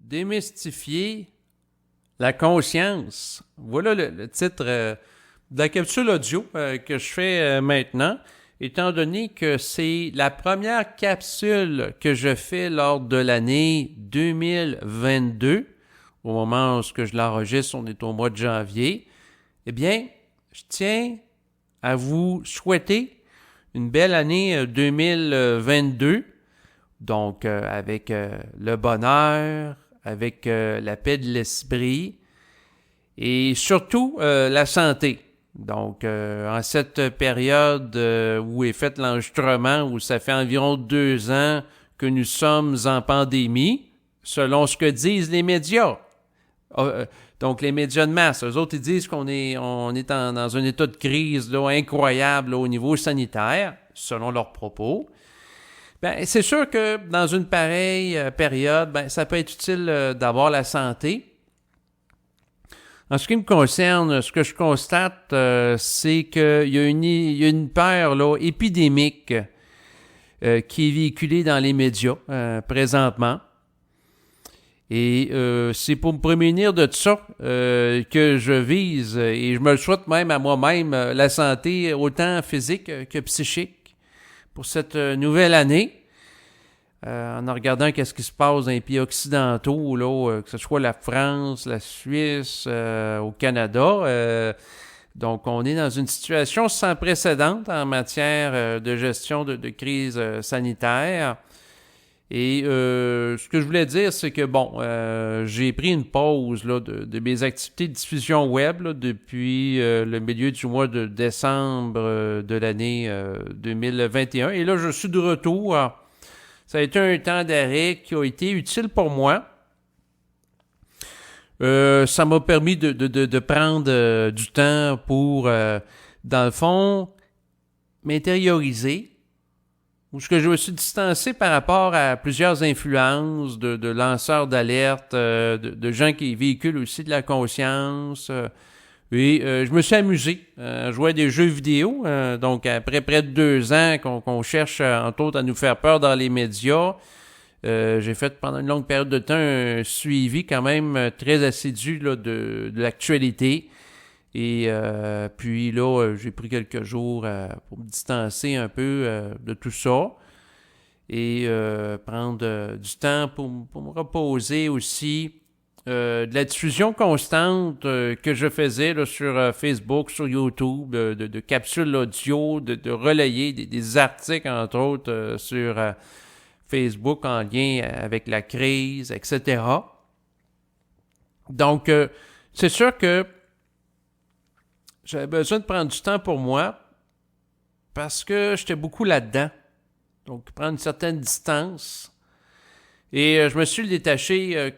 démystifier la conscience. Voilà le titre de la capsule audio que je fais maintenant, étant donné que c'est la première capsule que je fais lors de l'année 2022. Au moment où je l'enregistre, on est au mois de janvier. Eh bien, je tiens à vous souhaiter une belle année 2022. Donc, avec le bonheur, avec la paix de l'esprit et surtout la santé. Donc, en cette période où est fait l'enregistrement, où ça fait environ 2 ans que nous sommes en pandémie, selon ce que disent les médias. Donc, les médias de masse, eux autres, ils disent qu'on est dans un état de crise là, incroyable là, au niveau sanitaire, selon leurs propos. Ben, c'est sûr que dans une pareille période, ben, ça peut être utile d'avoir la santé. En ce qui me concerne, ce que je constate, c'est qu'il y a une peur là, épidémique qui est véhiculée dans les médias présentement. Et c'est pour me prémunir de ça que je vise, et je me le souhaite même à moi-même, la santé autant physique que psychique pour cette nouvelle année. En regardant qu'est-ce qui se passe dans les pays occidentaux, là, que ce soit la France, la Suisse, au Canada. Donc, on est dans une situation sans précédent en matière de gestion de crise sanitaire. Et ce que je voulais dire, c'est que, j'ai pris une pause là, de mes activités de diffusion web là, depuis le milieu du mois de décembre de l'année 2021. Et là, je suis de retour. Ça a été un temps d'arrêt qui a été utile pour moi. Ça m'a permis de prendre du temps pour, dans le fond, m'intérioriser. Où ce que je me suis distancé par rapport à plusieurs influences de lanceurs d'alerte, de gens qui véhiculent aussi de la conscience. Et je me suis amusé à jouer à des jeux vidéo. Donc, après près de 2 ans qu'on cherche, entre autres, à nous faire peur dans les médias, j'ai fait pendant une longue période de temps un suivi quand même très assidu là, de l'actualité. Et puis là, j'ai pris quelques jours pour me distancer un peu de tout ça et prendre du temps pour me reposer aussi. De la diffusion constante que je faisais là, sur Facebook, sur YouTube, de capsules audio, de relayer des articles, entre autres, sur Facebook en lien avec la crise, etc. Donc, c'est sûr que j'avais besoin de prendre du temps pour moi parce que j'étais beaucoup là-dedans. Donc, prendre une certaine distance. Et je me suis détaché,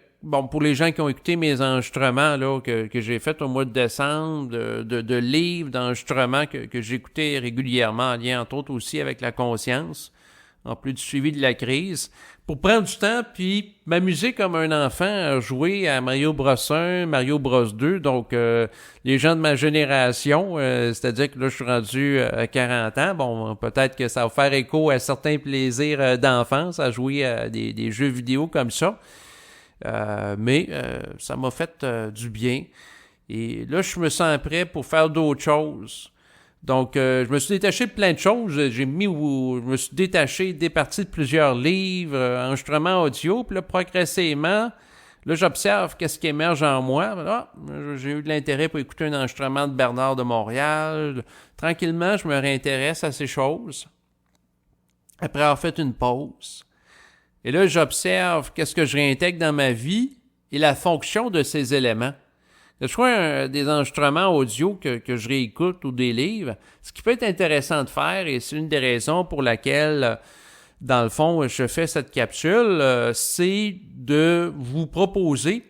pour les gens qui ont écouté mes enregistrements là, que j'ai fait au mois de décembre, de livres d'enregistrements que j'écoutais régulièrement en lien, entre autres, aussi avec la conscience, en plus du suivi de la crise, pour prendre du temps puis m'amuser comme un enfant à jouer à Mario Bros 1, Mario Bros 2. Donc, les gens de ma génération, c'est-à-dire que là, je suis rendu à 40 ans. Bon, peut-être que ça va faire écho à certains plaisirs d'enfance à jouer à des jeux vidéo comme ça. Mais ça m'a fait du bien. Et là, je me sens prêt pour faire d'autres choses. Donc, je me suis détaché de plein de choses. Je me suis départi de plusieurs livres, enregistrements audio. Puis là, progressivement, là, j'observe qu'est-ce qui émerge en moi. Là, j'ai eu de l'intérêt pour écouter un enregistrement de Bernard de Montréal. Tranquillement, je me réintéresse à ces choses. Après avoir fait une pause. Et là, j'observe qu'est-ce que je réintègre dans ma vie et la fonction de ces éléments. Que ce soit des enregistrements audio que je réécoute ou des livres, ce qui peut être intéressant de faire, et c'est une des raisons pour laquelle, dans le fond, je fais cette capsule, c'est de vous proposer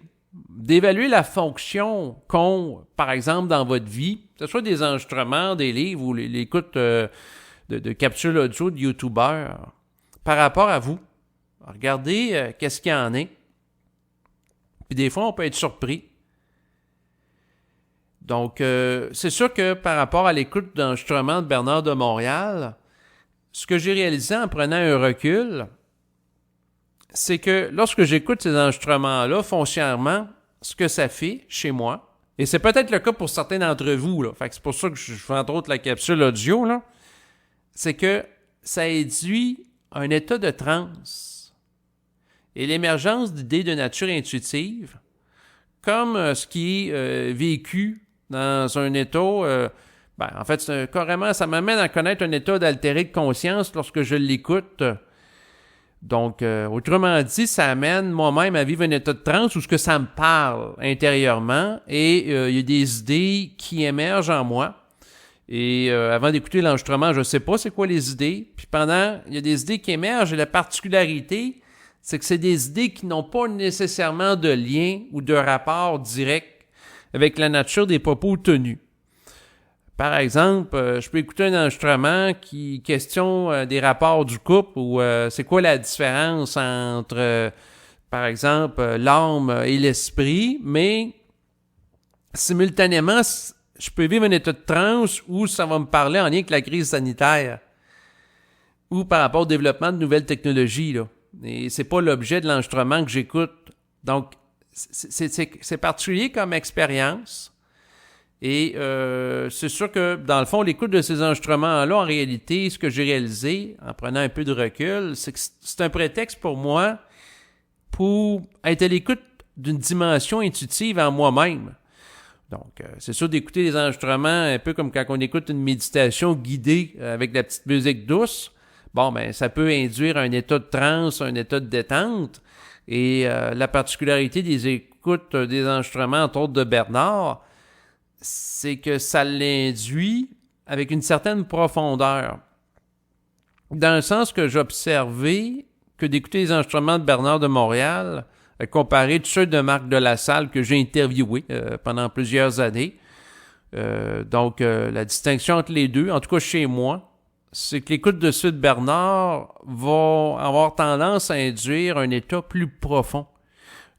d'évaluer la fonction qu'ont, par exemple, dans votre vie, que ce soit des enregistrements, des livres ou l'écoute de capsules audio de YouTubeurs, par rapport à vous. Regardez qu'est-ce qu'il y en est. Puis des fois, on peut être surpris. Donc, c'est sûr que par rapport à l'écoute d'enregistrement de Bernard de Montréal, ce que j'ai réalisé en prenant un recul, c'est que lorsque j'écoute ces enregistrements-là, foncièrement, ce que ça fait chez moi, et c'est peut-être le cas pour certains d'entre vous, là, fait que c'est pour ça que je fais entre autres la capsule audio, là, c'est que ça induit un état de transe et l'émergence d'idées de nature intuitive, comme ce qui est vécu dans un état, en fait, carrément, ça m'amène à connaître un état d'altéré de conscience lorsque je l'écoute. Donc, autrement dit, ça amène moi-même à vivre un état de transe où ce que ça me parle intérieurement et il y a des idées qui émergent en moi. Et avant d'écouter l'enregistrement, je ne sais pas c'est quoi les idées. Puis il y a des idées qui émergent et la particularité, c'est que c'est des idées qui n'ont pas nécessairement de lien ou de rapport direct avec la nature des propos tenus. Par exemple, je peux écouter un enregistrement qui questionne des rapports du couple ou c'est quoi la différence entre, par exemple, l'âme et l'esprit, mais simultanément, je peux vivre un état de transe où ça va me parler en lien avec la crise sanitaire ou par rapport au développement de nouvelles technologies, là. Et c'est pas l'objet de l'enregistrement que j'écoute. Donc, c'est particulier comme expérience. Et c'est sûr que, dans le fond, l'écoute de ces enregistrements-là, en réalité, ce que j'ai réalisé, en prenant un peu de recul, c'est que c'est un prétexte pour moi pour être à l'écoute d'une dimension intuitive en moi-même. Donc, c'est sûr d'écouter les enregistrements un peu comme quand on écoute une méditation guidée avec de la petite musique douce. Bon, ben, ça peut induire un état de transe, un état de détente. Et la particularité des écoutes des enregistrements, entre autres de Bernard, c'est que ça l'induit avec une certaine profondeur. Dans le sens que j'ai observé que d'écouter les enregistrements de Bernard de Montréal, comparé à ceux de Marc de la Salle que j'ai interviewé pendant plusieurs années. Donc, la distinction entre les deux, en tout cas chez moi, c'est que l'écoute de ceux de Bernard va avoir tendance à induire un état plus profond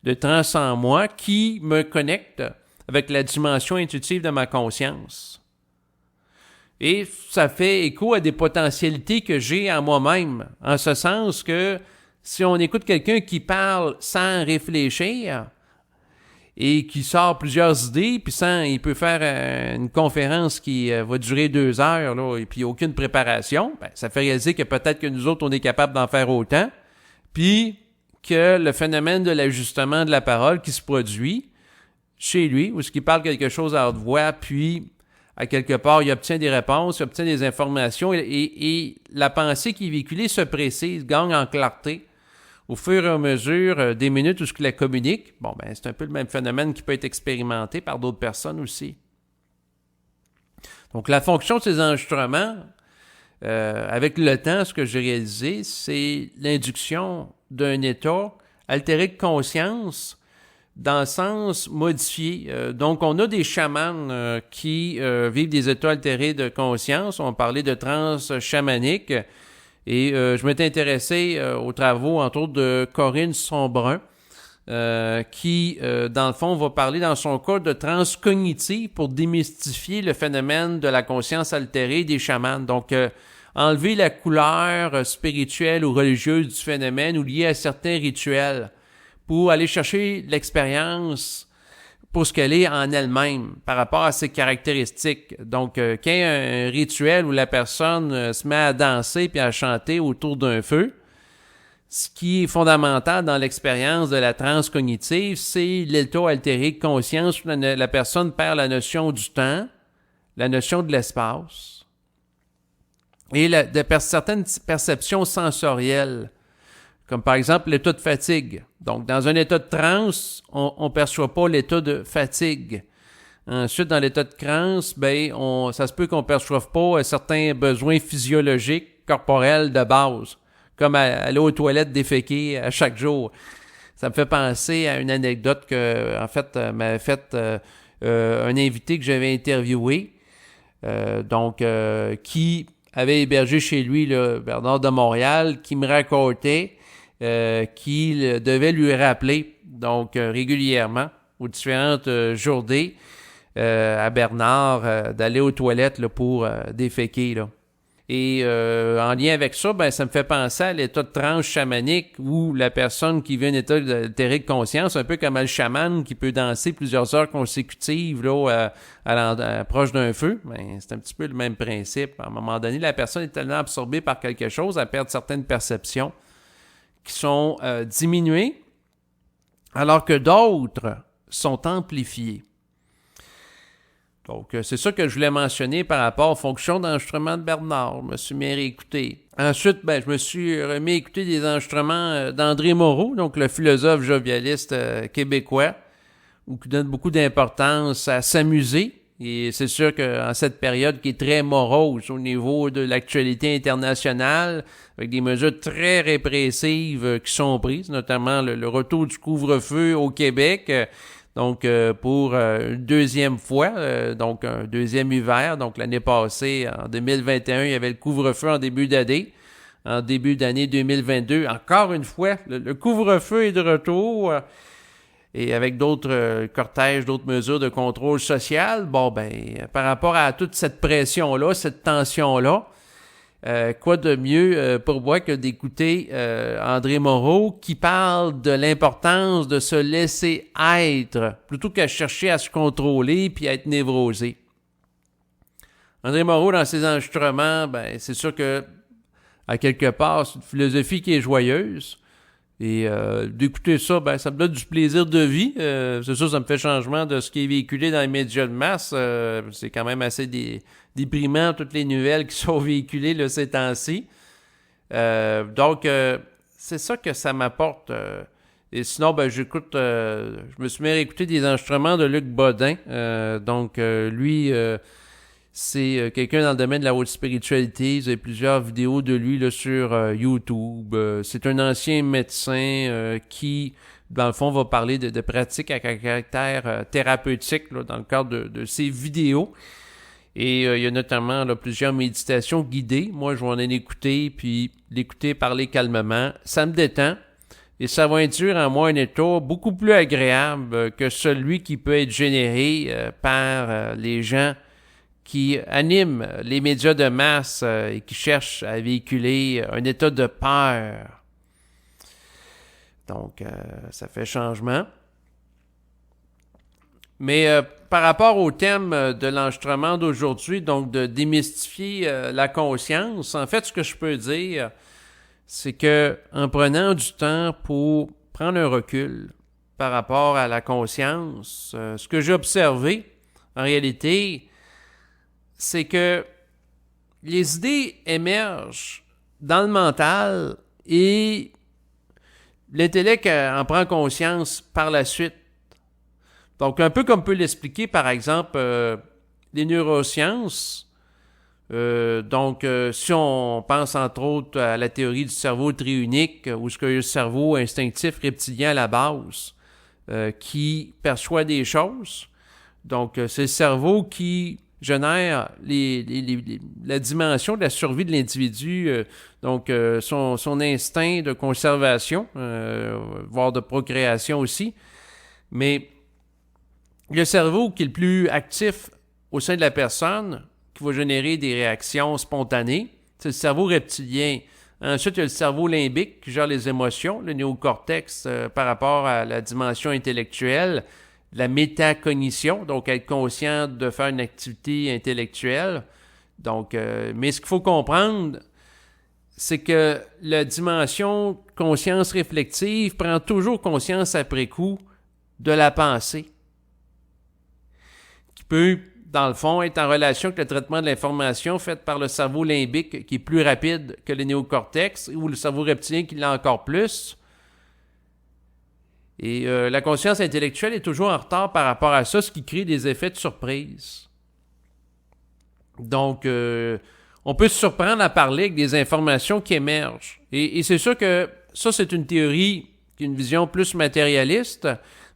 de transe en moi qui me connecte avec la dimension intuitive de ma conscience. Et ça fait écho à des potentialités que j'ai en moi-même, en ce sens que si on écoute quelqu'un qui parle sans réfléchir et qui sort plusieurs idées, puis il peut faire une conférence qui va durer 2 heures, là, et puis aucune préparation, ben, ça fait réaliser que peut-être que nous autres, on est capable d'en faire autant, puis que le phénomène de l'ajustement de la parole qui se produit chez lui, où ce qu'il parle quelque chose à haute voix, puis à quelque part, il obtient des réponses, il obtient des informations, et la pensée qui est véhiculée se précise, gagne en clarté au fur et à mesure des minutes où ce qu'il la communique. Bon, ben c'est un peu le même phénomène qui peut être expérimenté par d'autres personnes aussi. Donc, la fonction de ces enregistrements, avec le temps, ce que j'ai réalisé, c'est l'induction d'un état altéré de conscience dans le sens modifié. Donc, on a des chamans qui vivent des états altérés de conscience. On parlait de transe chamanique. Et je m'étais intéressé aux travaux, entre autres, de Corinne Sombrun, qui, dans le fond, va parler dans son cas de transe cognitive pour démystifier le phénomène de la conscience altérée des chamans. Donc, enlever la couleur spirituelle ou religieuse du phénomène ou liée à certains rituels pour aller chercher l'expérience pour ce qu'elle est en elle-même par rapport à ses caractéristiques. Donc, quand il y a un rituel où la personne se met à danser puis à chanter autour d'un feu, ce qui est fondamental dans l'expérience de la transe cognitive, c'est l'état altéré de conscience où la personne perd la notion du temps, la notion de l'espace et certaines perceptions sensorielles, comme par exemple l'état de fatigue. Donc, dans un état de transe, on ne perçoit pas l'état de fatigue. Ensuite, dans l'état de transe, ça se peut qu'on ne perçoive pas certains besoins physiologiques, corporels de base, comme aller aux toilettes déféquer à chaque jour. Ça me fait penser à une anecdote que, en fait, m'avait fait un invité que j'avais interviewé, qui avait hébergé chez lui, là, Bernard de Montréal, qui me racontait qu'il devait lui rappeler, donc régulièrement, aux différentes journées, à Bernard, d'aller aux toilettes là, pour déféquer. Là. Et en lien avec ça, ben ça me fait penser à l'état de transe chamanique où la personne qui vit un état d'éthérique conscience, un peu comme le chaman qui peut danser plusieurs heures consécutives là, proche d'un feu. Ben, c'est un petit peu le même principe. À un moment donné, la personne est tellement absorbée par quelque chose, elle perd certaines perceptions qui sont diminuées, alors que d'autres sont amplifiées. Donc, c'est ça que je voulais mentionner par rapport aux fonctions d'enregistrement de Bernard. Je me suis mis à réécouter. Ensuite, ben, je me suis remis à écouter des enregistrements d'André Moreau, donc le philosophe jovialiste québécois, qui donne beaucoup d'importance à s'amuser. Et c'est sûr qu'en cette période qui est très morose au niveau de l'actualité internationale, avec des mesures très répressives qui sont prises, notamment le retour du couvre-feu au Québec, donc pour une deuxième fois, donc un deuxième hiver. Donc l'année passée, en 2021, il y avait le couvre-feu en début d'année. En début d'année 2022, encore une fois, le couvre-feu est de retour. Et avec d'autres cortèges, d'autres mesures de contrôle social, bon, ben, par rapport à toute cette pression-là, cette tension-là, quoi de mieux pour moi que d'écouter André Moreau qui parle de l'importance de se laisser être plutôt qu'à chercher à se contrôler puis à être névrosé. André Moreau, dans ses enregistrements, ben, c'est sûr que, à quelque part, c'est une philosophie qui est joyeuse. Et d'écouter ça, ben ça me donne du plaisir de vie. C'est sûr, ça me fait changement de ce qui est véhiculé dans les médias de masse. C'est quand même assez déprimant, toutes les nouvelles qui sont véhiculées là, ces temps-ci. Donc, c'est ça que ça m'apporte. Et sinon, ben j'écoute... je me suis mis à écouter des enregistrements de Luc Bodin. Lui... c'est quelqu'un dans le domaine de la haute spiritualité. Vous avez plusieurs vidéos de lui là, sur YouTube. C'est un ancien médecin qui, dans le fond, va parler de pratiques à caractère thérapeutique là, dans le cadre de ses vidéos. Et il y a notamment là, plusieurs méditations guidées. Moi, je vais en écouter, puis l'écouter parler calmement. Ça me détend. Et ça va induire en moi un état beaucoup plus agréable que celui qui peut être généré par les gens qui animent les médias de masse et qui cherchent à véhiculer un état de peur. Donc, ça fait changement. Mais par rapport au thème de l'enregistrement d'aujourd'hui, donc de démystifier la conscience, en fait, ce que je peux dire, c'est que en prenant du temps pour prendre un recul par rapport à la conscience, ce que j'ai observé, en réalité, c'est que les idées émergent dans le mental et l'intellect en prend conscience par la suite. Donc, un peu comme peut l'expliquer, par exemple, les neurosciences. Si on pense entre autres à la théorie du cerveau triunique, où ce que le cerveau instinctif reptilien à la base, qui perçoit des choses. Donc, c'est le cerveau qui génère la dimension de la survie de l'individu, son instinct de conservation, voire de procréation aussi. Mais le cerveau qui est le plus actif au sein de la personne, qui va générer des réactions spontanées, c'est le cerveau reptilien. Ensuite, il y a le cerveau limbique qui gère les émotions, le néocortex par rapport à la dimension intellectuelle, la métacognition, donc être conscient de faire une activité intellectuelle. Donc, mais ce qu'il faut comprendre, c'est que la dimension conscience réflexive prend toujours conscience après coup de la pensée, qui peut, dans le fond, être en relation avec le traitement de l'information fait par le cerveau limbique, qui est plus rapide que le néocortex, ou le cerveau reptilien qui l'est encore plus. Et la conscience intellectuelle est toujours en retard par rapport à ça, ce qui crée des effets de surprise. Donc, on peut se surprendre à parler avec des informations qui émergent. Et c'est sûr que ça, c'est une théorie qui a une vision plus matérialiste,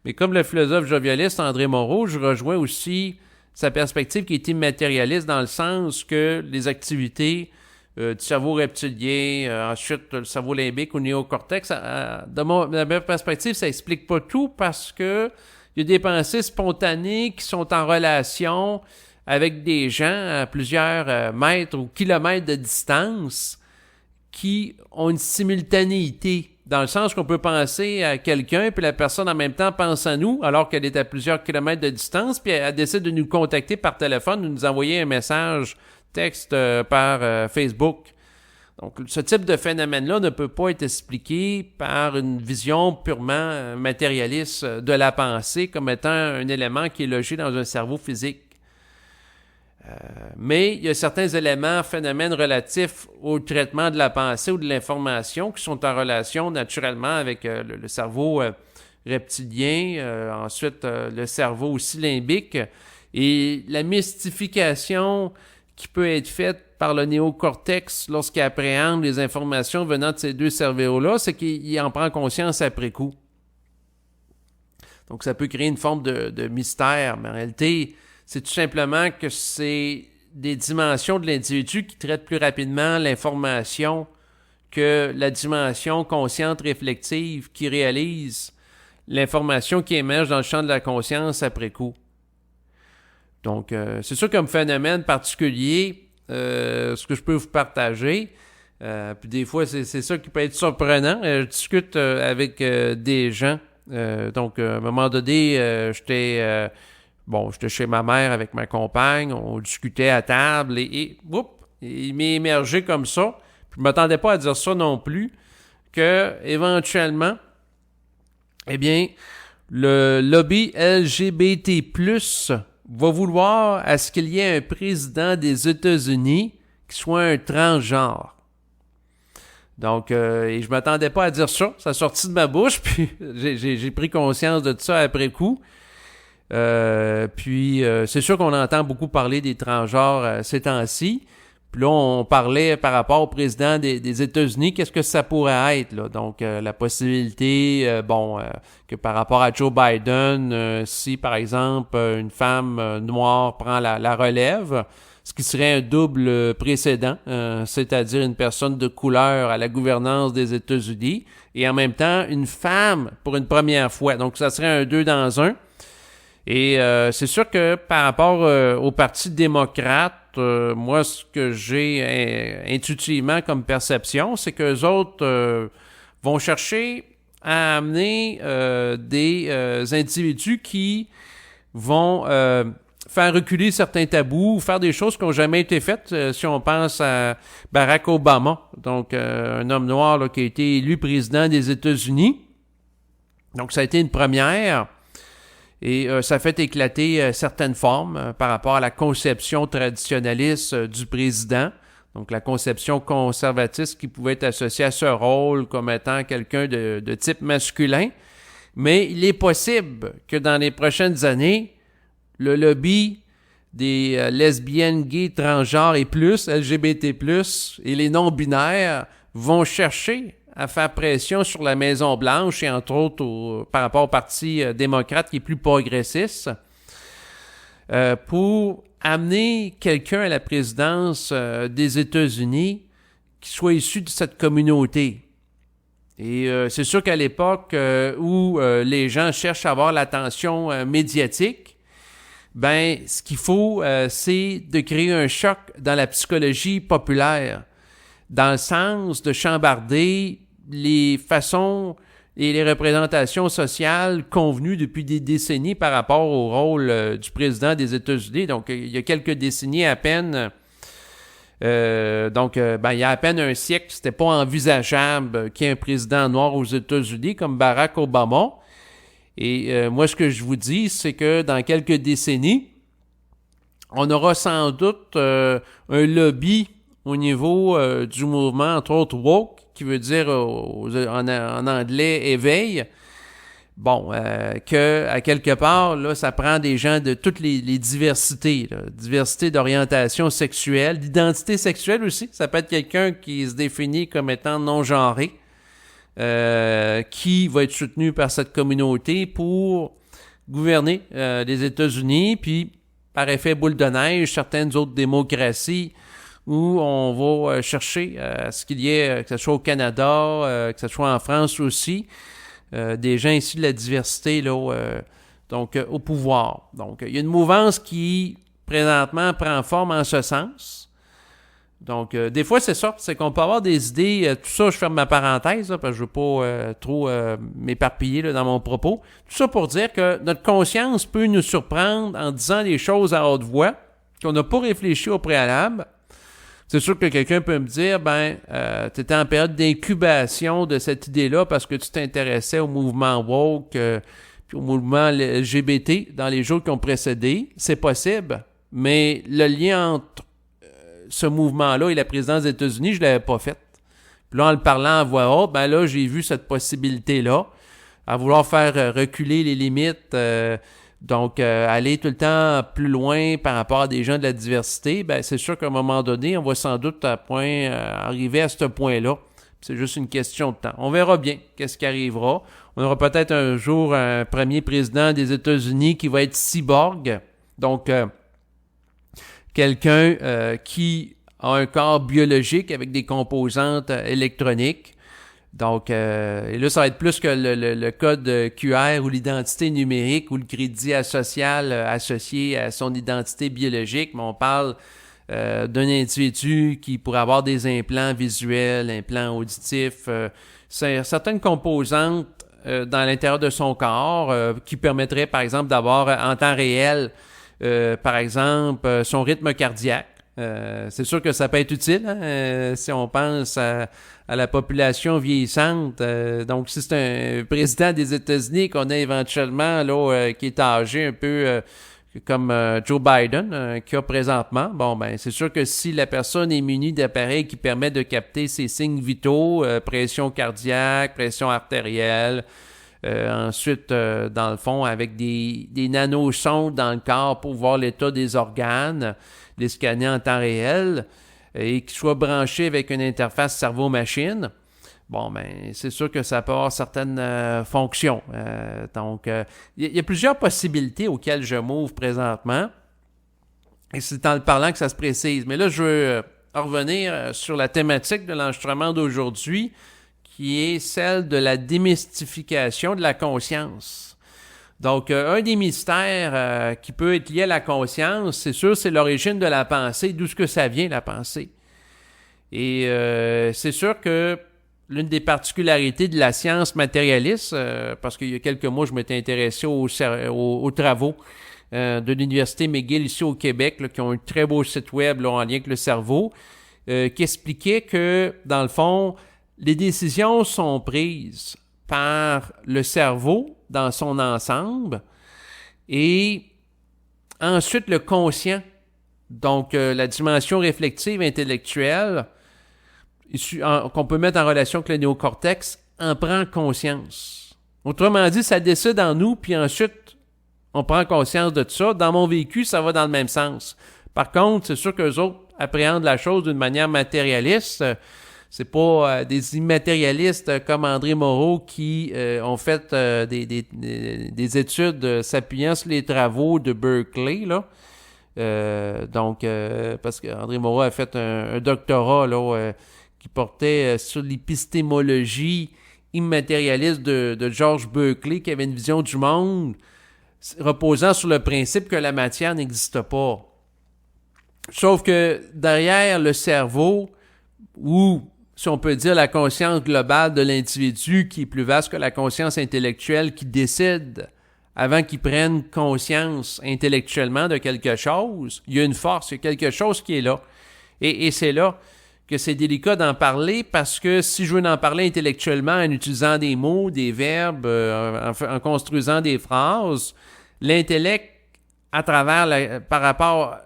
mais comme le philosophe jovialiste André Moreau, je rejoins aussi sa perspective qui est immatérialiste dans le sens que les activités du cerveau reptilien, ensuite le cerveau limbique ou néocortex, de ma perspective, ça explique pas tout parce que il y a des pensées spontanées qui sont en relation avec des gens à plusieurs mètres ou kilomètres de distance qui ont une simultanéité, dans le sens qu'on peut penser à quelqu'un, puis la personne en même temps pense à nous, alors qu'elle est à plusieurs kilomètres de distance, puis elle décide de nous contacter par téléphone ou nous envoyer un message texte par Facebook. Donc, ce type de phénomène-là ne peut pas être expliqué par une vision purement matérialiste de la pensée comme étant un élément qui est logé dans un cerveau physique. Mais il y a certains éléments, phénomènes relatifs au traitement de la pensée ou de l'information qui sont en relation naturellement avec le cerveau reptilien, ensuite le cerveau aussi limbique, et la mystification qui peut être faite par le néocortex lorsqu'il appréhende les informations venant de ces deux cerveaux-là, c'est qu'il en prend conscience après coup. Donc ça peut créer une forme de mystère, mais en réalité, c'est tout simplement que c'est des dimensions de l'individu qui traitent plus rapidement l'information que la dimension consciente réflexive qui réalise l'information qui émerge dans le champ de la conscience après coup. Donc, c'est sûr comme phénomène particulier, ce que je peux vous partager, puis des fois, c'est ça qui peut être surprenant. Je discute avec des gens. Donc, à un moment donné, j'étais chez ma mère avec ma compagne, on discutait à table et il m'est émergé comme ça. Puis je ne m'attendais pas à dire ça non plus, que éventuellement, eh bien, le lobby LGBT+, va vouloir à ce qu'il y ait un président des États-Unis qui soit un transgenre. Donc, et je ne m'attendais pas à dire ça. Ça a sorti de ma bouche, puis j'ai pris conscience de ça après coup. C'est sûr qu'on entend beaucoup parler des transgenres ces temps-ci. Puis là, on parlait par rapport au président des États-Unis, qu'est-ce que ça pourrait être, là? Donc, la possibilité, que par rapport à Joe Biden, si, par exemple, une femme noire prend la relève, ce qui serait un double précédent, c'est-à-dire une personne de couleur à la gouvernance des États-Unis, et en même temps, une femme pour une première fois. Donc, ça serait un 2 dans 1. Et c'est sûr que par rapport au Parti démocrate, moi, ce que j'ai intuitivement comme perception, c'est qu'eux autres vont chercher à amener des individus qui vont faire reculer certains tabous, faire des choses qui n'ont jamais été faites. Si on pense à Barack Obama, donc un homme noir là, qui a été élu président des États-Unis. Donc, ça a été une première. Et ça fait éclater certaines formes par rapport à la conception traditionnaliste du président. Donc, la conception conservatiste qui pouvait être associée à ce rôle comme étant quelqu'un de type masculin. Mais il est possible que dans les prochaines années, le lobby des lesbiennes, gays, transgenres et plus, LGBT+, et les non-binaires vont chercher à faire pression sur la Maison-Blanche et entre autres par rapport au Parti démocrate qui est plus progressiste pour amener quelqu'un à la présidence des États-Unis qui soit issu de cette communauté. Et c'est sûr qu'à l'époque où les gens cherchent à avoir l'attention médiatique, ben ce qu'il faut, c'est de créer un choc dans la psychologie populaire, dans le sens de chambarder les façons et les représentations sociales convenues depuis des décennies par rapport au rôle du président des États-Unis. Donc, il y a quelques décennies à peine, il y a à peine un siècle, c'était pas envisageable qu'il y ait un président noir aux États-Unis comme Barack Obama. Et moi, ce que je vous dis, c'est que dans quelques décennies, on aura sans doute un lobby au niveau du mouvement, entre autres woke, qui veut dire en anglais éveil. Bon, que à quelque part, là, ça prend des gens de toutes les diversités, là, diversité d'orientation sexuelle, d'identité sexuelle aussi. Ça peut être quelqu'un qui se définit comme étant non-genré, qui va être soutenu par cette communauté pour gouverner les États-Unis, puis par effet boule de neige, certaines autres démocraties où on va chercher à ce qu'il y ait, que ce soit au Canada, que ce soit en France aussi, des gens issus de la diversité là, au pouvoir. Donc, il y a une mouvance qui présentement prend forme en ce sens. Donc, des fois, c'est ça. C'est qu'on peut avoir des idées. Tout ça, je ferme ma parenthèse, là, parce que je ne veux pas trop m'éparpiller là, dans mon propos. Tout ça pour dire que notre conscience peut nous surprendre en disant des choses à haute voix qu'on n'a pas réfléchi au préalable. C'est sûr que quelqu'un peut me dire, tu étais en période d'incubation de cette idée-là parce que tu t'intéressais au mouvement woke puis au mouvement LGBT dans les jours qui ont précédé. C'est possible, mais le lien entre ce mouvement-là et la présidence des États-Unis, je ne l'avais pas fait. Puis là, en le parlant à voix haute, là, j'ai vu cette possibilité-là, à vouloir faire reculer les limites, donc aller tout le temps plus loin par rapport à des gens de la diversité, c'est sûr qu'à un moment donné, on va sans doute arriver à ce point-là. C'est juste une question de temps. On verra bien qu'est-ce qui arrivera. On aura peut-être un jour un premier président des États-Unis qui va être cyborg, donc quelqu'un qui a un corps biologique avec des composantes électroniques. Donc, et là, ça va être plus que le code QR ou l'identité numérique ou le crédit social associé à son identité biologique, mais on parle d'un individu qui pourrait avoir des implants visuels, implants auditifs, certaines composantes dans l'intérieur de son corps qui permettraient, par exemple, d'avoir en temps réel par exemple, son rythme cardiaque. C'est sûr que ça peut être utile si on pense à la population vieillissante. Donc, si c'est un président des États-Unis qu'on a éventuellement là, qui est âgé un peu comme Joe Biden qui a présentement, c'est sûr que si la personne est munie d'appareils qui permettent de capter ses signes vitaux, pression cardiaque, pression artérielle, ensuite, dans le fond, avec des nanosondes dans le corps pour voir l'état des organes, les scanner en temps réel, et qu'ils soient branchés avec une interface cerveau-machine, c'est sûr que ça peut avoir certaines fonctions. Donc, il y a plusieurs possibilités auxquelles je m'ouvre présentement, et c'est en le parlant que ça se précise. Mais là, je veux revenir sur la thématique de l'enregistrement d'aujourd'hui, qui est celle de la démystification de la conscience. Donc, un des mystères qui peut être lié à la conscience, c'est sûr, c'est l'origine de la pensée, d'où est-ce que ça vient, la pensée. Et c'est sûr que l'une des particularités de la science matérialiste, parce qu'il y a quelques mois, je m'étais intéressé aux travaux de l'Université McGill ici au Québec, là, qui ont un très beau site web là, en lien avec le cerveau, qui expliquait que, dans le fond, les décisions sont prises par le cerveau dans son ensemble et ensuite le conscient, donc la dimension réflexive intellectuelle qu'on peut mettre en relation avec le néocortex, en prend conscience. Autrement dit, ça décide en nous, puis ensuite on prend conscience de tout ça. Dans mon vécu, ça va dans le même sens. Par contre, c'est sûr qu'eux autres appréhendent la chose d'une manière matérialiste. C'est pas des immatérialistes comme André Moreau qui ont fait des études s'appuyant sur les travaux de Berkeley, là. Parce qu'André Moreau a fait un doctorat là, qui portait sur l'épistémologie immatérialiste de George Berkeley, qui avait une vision du monde reposant sur le principe que la matière n'existe pas. Sauf que derrière le cerveau, ou si on peut dire la conscience globale de l'individu qui est plus vaste que la conscience intellectuelle qui décide avant qu'il prenne conscience intellectuellement de quelque chose, il y a une force, il y a quelque chose qui est là. Et c'est là que c'est délicat d'en parler parce que si je veux en parler intellectuellement en utilisant des mots, des verbes, en construisant des phrases, l'intellect, par rapport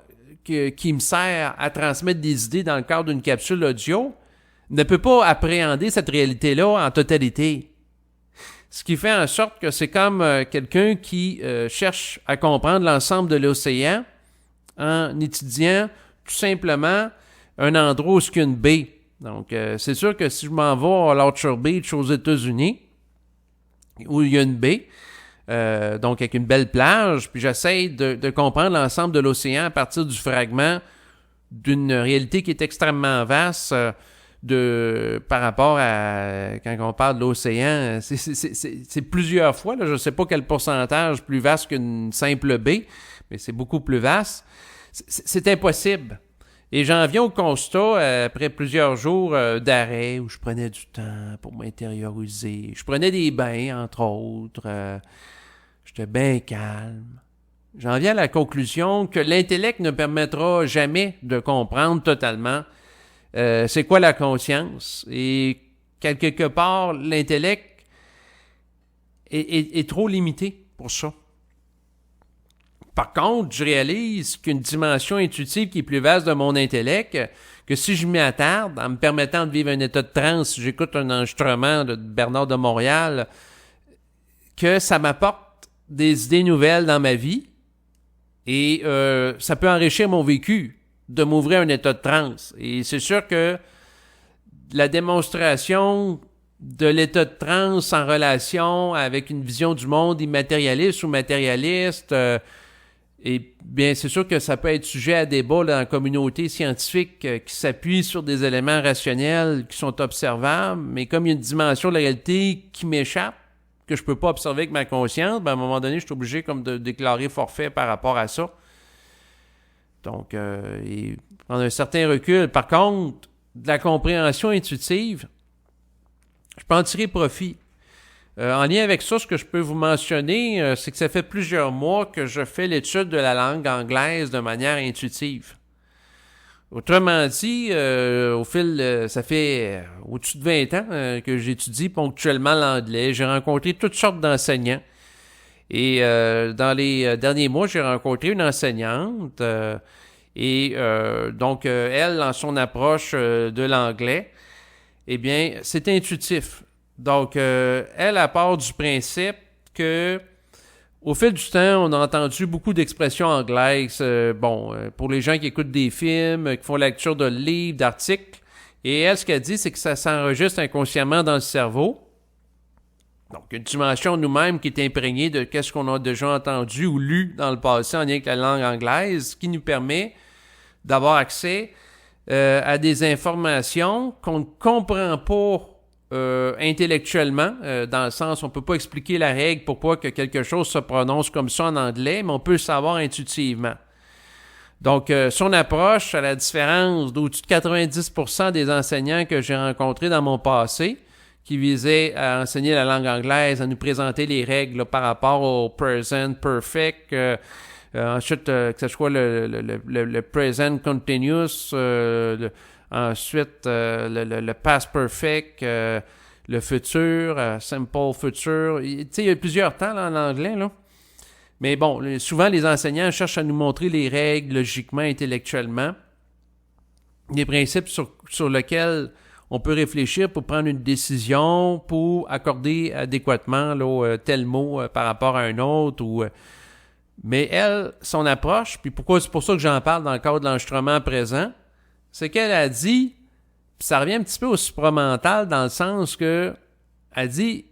qui me sert à transmettre des idées dans le cadre d'une capsule audio, ne peut pas appréhender cette réalité-là en totalité. Ce qui fait en sorte que c'est comme quelqu'un qui cherche à comprendre l'ensemble de l'océan en étudiant tout simplement un endroit où il y a une baie. Donc, c'est sûr que si je m'en vais à l'Orchard Beach aux États-Unis, où il y a une baie, donc avec une belle plage, puis j'essaie de comprendre l'ensemble de l'océan à partir du fragment d'une réalité qui est extrêmement vaste par rapport à quand on parle de l'océan, c'est plusieurs fois, là, je ne sais pas quel pourcentage plus vaste qu'une simple baie, mais c'est beaucoup plus vaste. C'est impossible. Et j'en viens au constat, après plusieurs jours d'arrêt, où je prenais du temps pour m'intérioriser. Je prenais des bains, entre autres. J'étais bien calme. J'en viens à la conclusion que l'intellect ne permettra jamais de comprendre totalement c'est quoi la conscience. Et quelque part, l'intellect est trop limité pour ça. Par contre, je réalise qu'une dimension intuitive qui est plus vaste de mon intellect, que si je m'y attarde, en me permettant de vivre un état de transe, si j'écoute un enregistrement de Bernard de Montréal, que ça m'apporte des idées nouvelles dans ma vie et ça peut enrichir mon vécu de m'ouvrir un état de transe. Et c'est sûr que la démonstration de l'état de transe en relation avec une vision du monde immatérialiste ou matérialiste, et bien, c'est sûr que ça peut être sujet à débat dans la communauté scientifique qui s'appuie sur des éléments rationnels qui sont observables, mais comme il y a une dimension de la réalité qui m'échappe, que je peux pas observer avec ma conscience, ben à un moment donné, je suis obligé comme de déclarer forfait par rapport à ça. Donc, et prendre un certain recul. Par contre, de la compréhension intuitive, je peux en tirer profit. En lien avec ça, ce que je peux vous mentionner, c'est que ça fait plusieurs mois que je fais l'étude de la langue anglaise de manière intuitive. Autrement dit, ça fait au-dessus de 20 ans que j'étudie ponctuellement l'anglais. J'ai rencontré toutes sortes d'enseignants. Et dans les derniers mois, j'ai rencontré une enseignante. Donc, elle, dans son approche de l'anglais, eh bien, c'est intuitif. Donc, elle part du principe que, au fil du temps, on a entendu beaucoup d'expressions anglaises. Pour les gens qui écoutent des films, qui font la lecture de livres, d'articles. Et elle, ce qu'elle dit, c'est que ça s'enregistre inconsciemment dans le cerveau. Donc, une dimension nous-mêmes qui est imprégnée de qu'est-ce qu'on a déjà entendu ou lu dans le passé en lien avec la langue anglaise, qui nous permet d'avoir accès à des informations qu'on ne comprend pas intellectuellement, dans le sens on ne peut pas expliquer la règle pourquoi que quelque chose se prononce comme ça en anglais, mais on peut le savoir intuitivement. Donc, son approche, à la différence d'au-dessus de 90% des enseignants que j'ai rencontrés dans mon passé, qui visaient à enseigner la langue anglaise, à nous présenter les règles là, par rapport au present perfect, ensuite, que ce soit le present continuous, ensuite, le past perfect, le futur, simple future. Tu sais, il y a plusieurs temps là, en anglais, là. Mais bon, souvent, les enseignants cherchent à nous montrer les règles logiquement, intellectuellement, des principes sur lesquels on peut réfléchir pour prendre une décision, pour accorder adéquatement là, tel mot par rapport à un autre. Mais elle, son approche, puis c'est pour ça que j'en parle dans le cadre de l'enregistrement présent, c'est qu'elle a dit, puis ça revient un petit peu au supramental dans le sens que elle dit,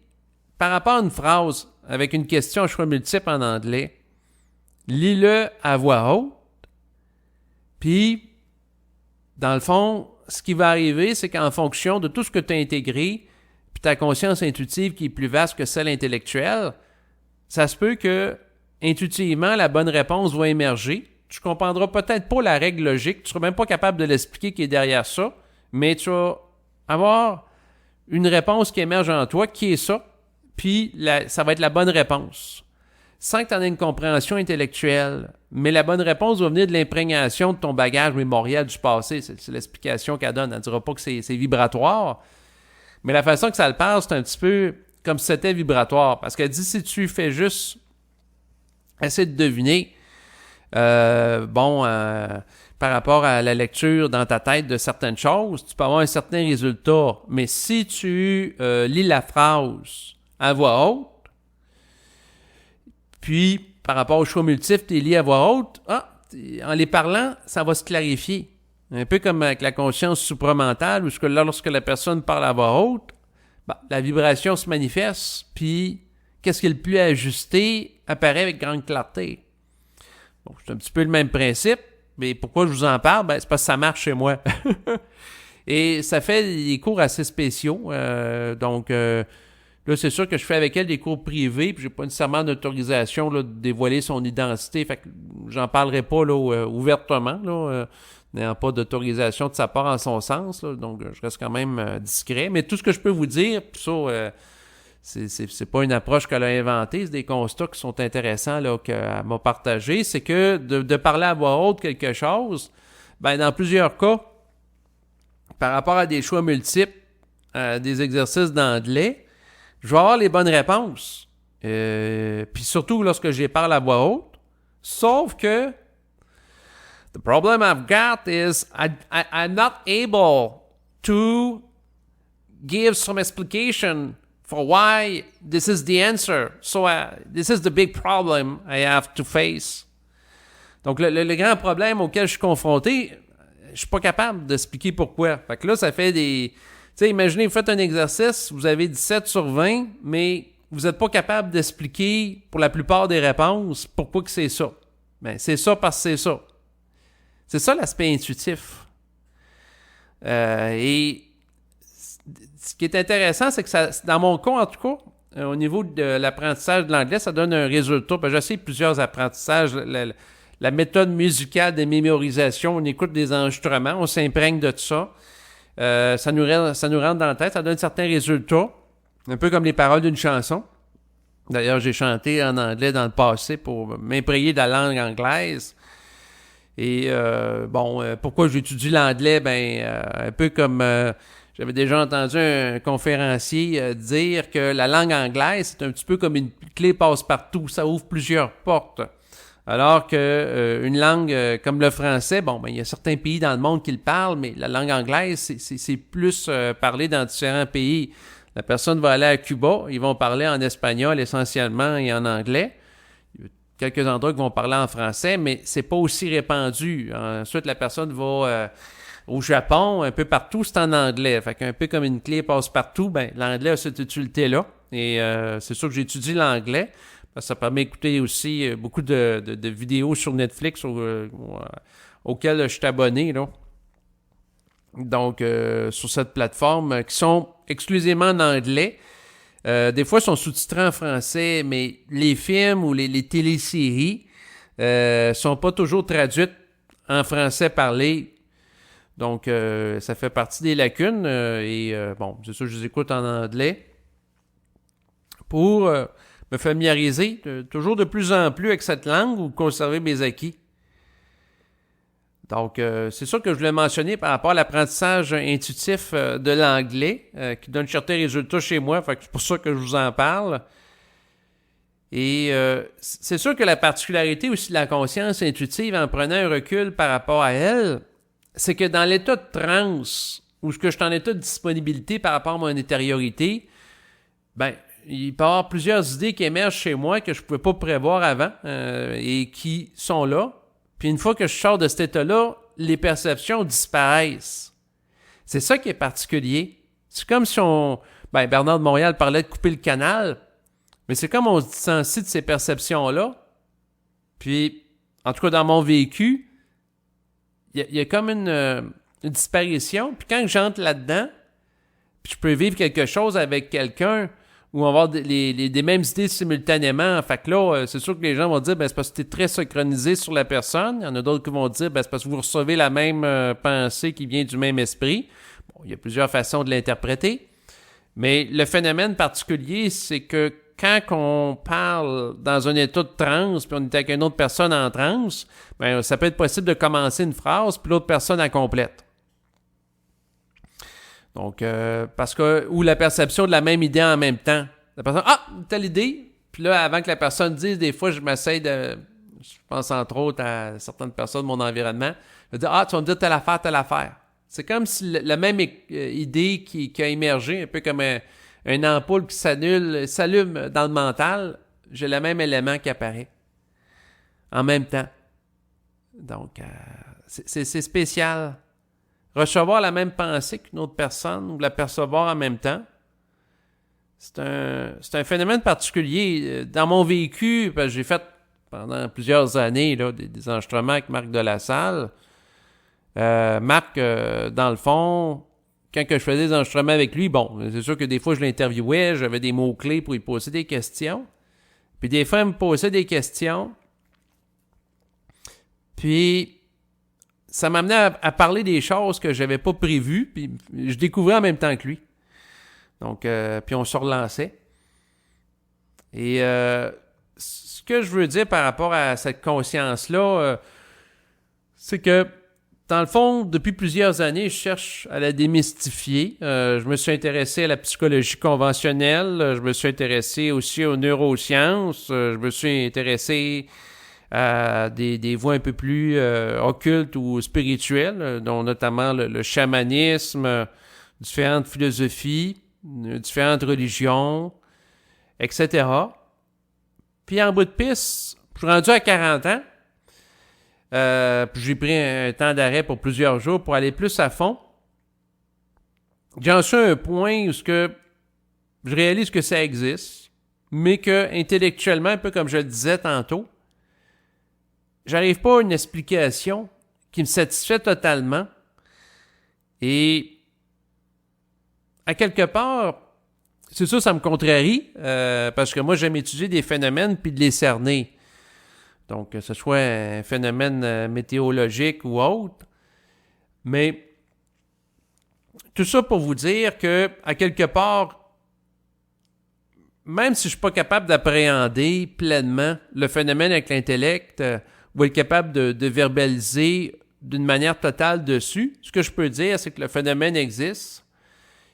par rapport à une phrase avec une question à choix multiple en anglais, lis-le à voix haute, puis dans le fond, ce qui va arriver, c'est qu'en fonction de tout ce que tu as intégré, puis ta conscience intuitive qui est plus vaste que celle intellectuelle, ça se peut que intuitivement, la bonne réponse va émerger. Tu comprendras peut-être pas la règle logique, tu seras même pas capable de l'expliquer qui est derrière ça, mais tu vas avoir une réponse qui émerge en toi, qui est ça, puis ça va être la bonne réponse. Sans que tu en aies une compréhension intellectuelle, mais la bonne réponse va venir de l'imprégnation de ton bagage mémoriel du passé. C'est l'explication qu'elle donne. Elle ne dira pas que c'est vibratoire, mais la façon que ça le parle, c'est un petit peu comme si c'était vibratoire. Parce qu'elle dit, si tu fais juste essayer de deviner, par rapport à la lecture dans ta tête de certaines choses, tu peux avoir un certain résultat. Mais si tu lis la phrase à voix haute, puis par rapport au choix multiple, tu les lis à voix haute, en les parlant, ça va se clarifier. Un peu comme avec la conscience supramentale, où lorsque la personne parle à voix haute, la vibration se manifeste, puis qu'est-ce qui est le plus ajusté apparaît avec grande clarté. Bon, c'est un petit peu le même principe, mais pourquoi je vous en parle? C'est parce que ça marche chez moi. Et ça fait des cours assez spéciaux. Là, c'est sûr que je fais avec elle des cours privés, puis j'ai pas nécessairement d'autorisation là, de dévoiler son identité. Fait que j'en parlerai pas là, ouvertement, là, n'ayant pas d'autorisation de sa part en son sens, là, donc je reste quand même discret. Mais tout ce que je peux vous dire, puis ça, c'est pas une approche qu'elle a inventée, c'est des constats qui sont intéressants là, qu'elle m'a partagé, c'est que de parler à voix haute quelque chose, ben dans plusieurs cas, par rapport à des choix multiples, des exercices d'anglais, je vais avoir les bonnes réponses. Puis surtout lorsque j'y parle à voix haute. Sauf que the problem I've got is I'm not able to give some explication for why this is the answer. So this is the big problem I have to face. Donc le grand problème auquel je suis confronté, je suis pas capable d'expliquer pourquoi. Fait que là, ça fait des... Tu sais, imaginez, vous faites un exercice, vous avez 17 sur 20, mais vous n'êtes pas capable d'expliquer pour la plupart des réponses pourquoi que c'est ça. Ben, c'est ça parce que c'est ça. C'est ça l'aspect intuitif. Et ce qui est intéressant, c'est que ça, dans mon cas, en tout cas, au niveau de l'apprentissage de l'anglais, ça donne un résultat. Ben, j'essaie plusieurs apprentissages. La méthode musicale de mémorisation, on écoute des enregistrements, on s'imprègne de tout ça. Ça nous rentre dans la tête, ça donne certains résultats. Un peu comme les paroles d'une chanson. D'ailleurs, j'ai chanté en anglais dans le passé pour m'imprégner de la langue anglaise. Et pourquoi j'étudie l'anglais? Un peu comme j'avais déjà entendu un conférencier dire que la langue anglaise, c'est un petit peu comme une clé passe-partout. Ça ouvre plusieurs portes. Alors que une langue comme le français, il y a certains pays dans le monde qui le parlent, mais la langue anglaise, c'est plus parlé dans différents pays. La personne va aller à Cuba, ils vont parler en espagnol essentiellement et en anglais. Il y a quelques endroits qui vont parler en français, mais c'est pas aussi répandu. Ensuite, la personne va au Japon, un peu partout, c'est en anglais. Fait qu'un peu comme une clé passe-partout, l'anglais a cette utilité-là. Et c'est sûr que j'étudie l'anglais. Ça permet d'écouter aussi beaucoup de vidéos sur Netflix auxquelles je suis abonné, là. Donc, sur cette plateforme, qui sont exclusivement en anglais. Des fois, ils sont sous-titrés en français, mais les films ou les téléséries sont pas toujours traduites en français parlé. Donc, ça fait partie des lacunes. C'est sûr que je les écoute en anglais pour me familiariser toujours de plus en plus avec cette langue ou conserver mes acquis. Donc, c'est ça que je voulais mentionner par rapport à l'apprentissage intuitif de l'anglais, qui donne certains résultats chez moi, fait que c'est pour ça que je vous en parle. Et c'est sûr que la particularité aussi de la conscience intuitive, en prenant un recul par rapport à elle, c'est que dans l'état de transe, ou ce que je suis en état de disponibilité par rapport à mon intériorité, il peut y avoir plusieurs idées qui émergent chez moi que je ne pouvais pas prévoir avant et qui sont là. Puis une fois que je sors de cet état-là, les perceptions disparaissent. C'est ça qui est particulier. C'est comme si Bernard de Montréal parlait de couper le canal, mais c'est comme on se distancie de ces perceptions-là. Puis, en tout cas, dans mon vécu, il y a comme une disparition. Puis quand j'entre là-dedans, puis je peux vivre quelque chose avec quelqu'un où on va avoir des mêmes idées simultanément. Fait que là, c'est sûr que les gens vont dire, c'est parce que tu es très synchronisé sur la personne. Il y en a d'autres qui vont dire, c'est parce que vous recevez la même pensée qui vient du même esprit. Bon, il y a plusieurs façons de l'interpréter. Mais le phénomène particulier, c'est que quand on parle dans un état de transe, puis on est avec une autre personne en transe, ça peut être possible de commencer une phrase, puis l'autre personne la complète. Donc, ou la perception de la même idée en même temps. La personne, telle idée. Puis là, avant que la personne dise, des fois, je pense entre autres à certaines personnes de mon environnement, je dis, tu vas me dire telle affaire. C'est comme si la même idée qui a émergé, un peu comme une ampoule qui s'allume dans le mental, j'ai le même élément qui apparaît en même temps. Donc, c'est spécial. Recevoir la même pensée qu'une autre personne ou la percevoir en même temps, c'est un phénomène particulier. Dans mon vécu, parce que j'ai fait pendant plusieurs années là, des enregistrements avec Marc Delassalle. Marc, dans le fond, quand je faisais des enregistrements avec lui, c'est sûr que des fois je l'interviewais, j'avais des mots-clés pour lui poser des questions. Puis des fois, il me posait des questions. Puis, ça m'amenait à parler des choses que j'avais pas prévues, puis je découvrais en même temps que lui. Donc, puis on se relançait. Et ce que je veux dire par rapport à cette conscience-là, c'est que, dans le fond, depuis plusieurs années, je cherche à la démystifier. Je me suis intéressé à la psychologie conventionnelle, je me suis intéressé aussi aux neurosciences, je me suis intéressé à des voies un peu plus occultes ou spirituelles, dont notamment le chamanisme, différentes philosophies, différentes religions, etc. Puis en bout de piste, je suis rendu à 40 ans, puis j'ai pris un temps d'arrêt pour plusieurs jours pour aller plus à fond. J'en suis à un point où je réalise que ça existe, mais que intellectuellement, un peu comme je le disais tantôt, j'arrive pas à une explication qui me satisfait totalement. Et à quelque part, c'est sûr, ça me contrarie, parce que moi, j'aime étudier des phénomènes puis de les cerner. Donc, que ce soit un phénomène météorologique ou autre. Mais tout ça pour vous dire que, à quelque part, même si je suis pas capable d'appréhender pleinement le phénomène avec l'intellect, ou être capable de verbaliser d'une manière totale dessus, ce que je peux dire, c'est que le phénomène existe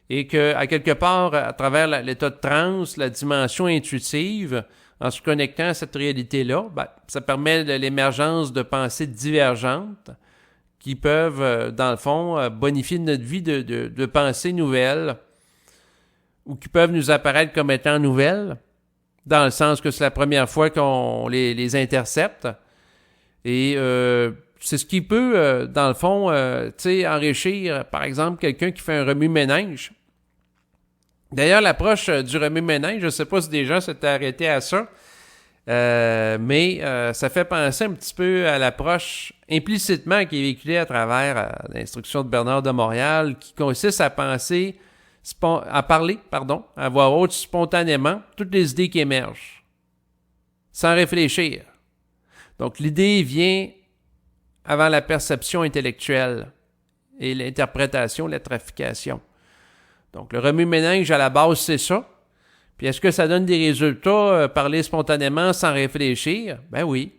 et que, à quelque part, à travers l'état de transe, la dimension intuitive, en se connectant à cette réalité-là, ça permet l'émergence de pensées divergentes qui peuvent, dans le fond, bonifier notre vie de pensées nouvelles ou qui peuvent nous apparaître comme étant nouvelles, dans le sens que c'est la première fois qu'on les intercepte. Et c'est ce qui peut, dans le fond, enrichir, par exemple, quelqu'un qui fait un remue-ménage. D'ailleurs, l'approche du remue-ménage, je ne sais pas si des gens s'étaient arrêtés à ça, mais ça fait penser un petit peu à l'approche implicitement qui est véhiculée à travers l'instruction de Bernard de Montréal, qui consiste à parler, à voix haute spontanément toutes les idées qui émergent, sans réfléchir. Donc, l'idée vient avant la perception intellectuelle et l'interprétation, la trafication. Donc, le remue-ménage, à la base, c'est ça. Puis, est-ce que ça donne des résultats, parler spontanément sans réfléchir? Ben oui.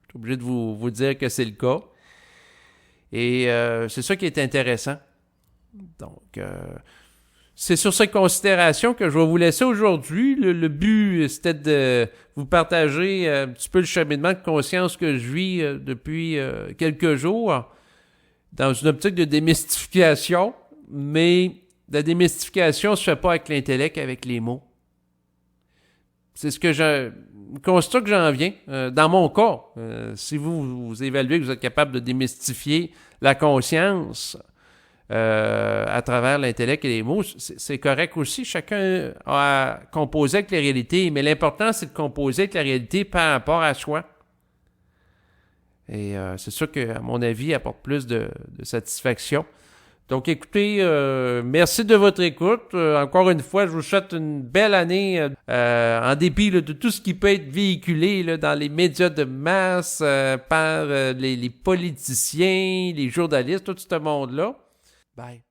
Je suis obligé de vous dire que c'est le cas. Et c'est ça qui est intéressant. Donc, c'est sur ces considérations que je vais vous laisser aujourd'hui. Le but, c'était de vous partager un petit peu le cheminement de conscience que je vis depuis quelques jours dans une optique de démystification, mais la démystification ne se fait pas avec l'intellect, avec les mots. C'est le constat que j'en viens. Dans mon cas, si vous évaluez que vous êtes capable de démystifier la conscience à travers l'intellect et les mots, c'est correct aussi. Chacun a composé avec la réalité, mais l'important, c'est de composer avec la réalité par rapport à soi. Et c'est ça que, à mon avis, apporte plus de satisfaction. Donc, écoutez, merci de votre écoute. Encore une fois, je vous souhaite une belle année en dépit de tout ce qui peut être véhiculé dans les médias de masse par les politiciens, les journalistes, tout ce monde-là. Bye.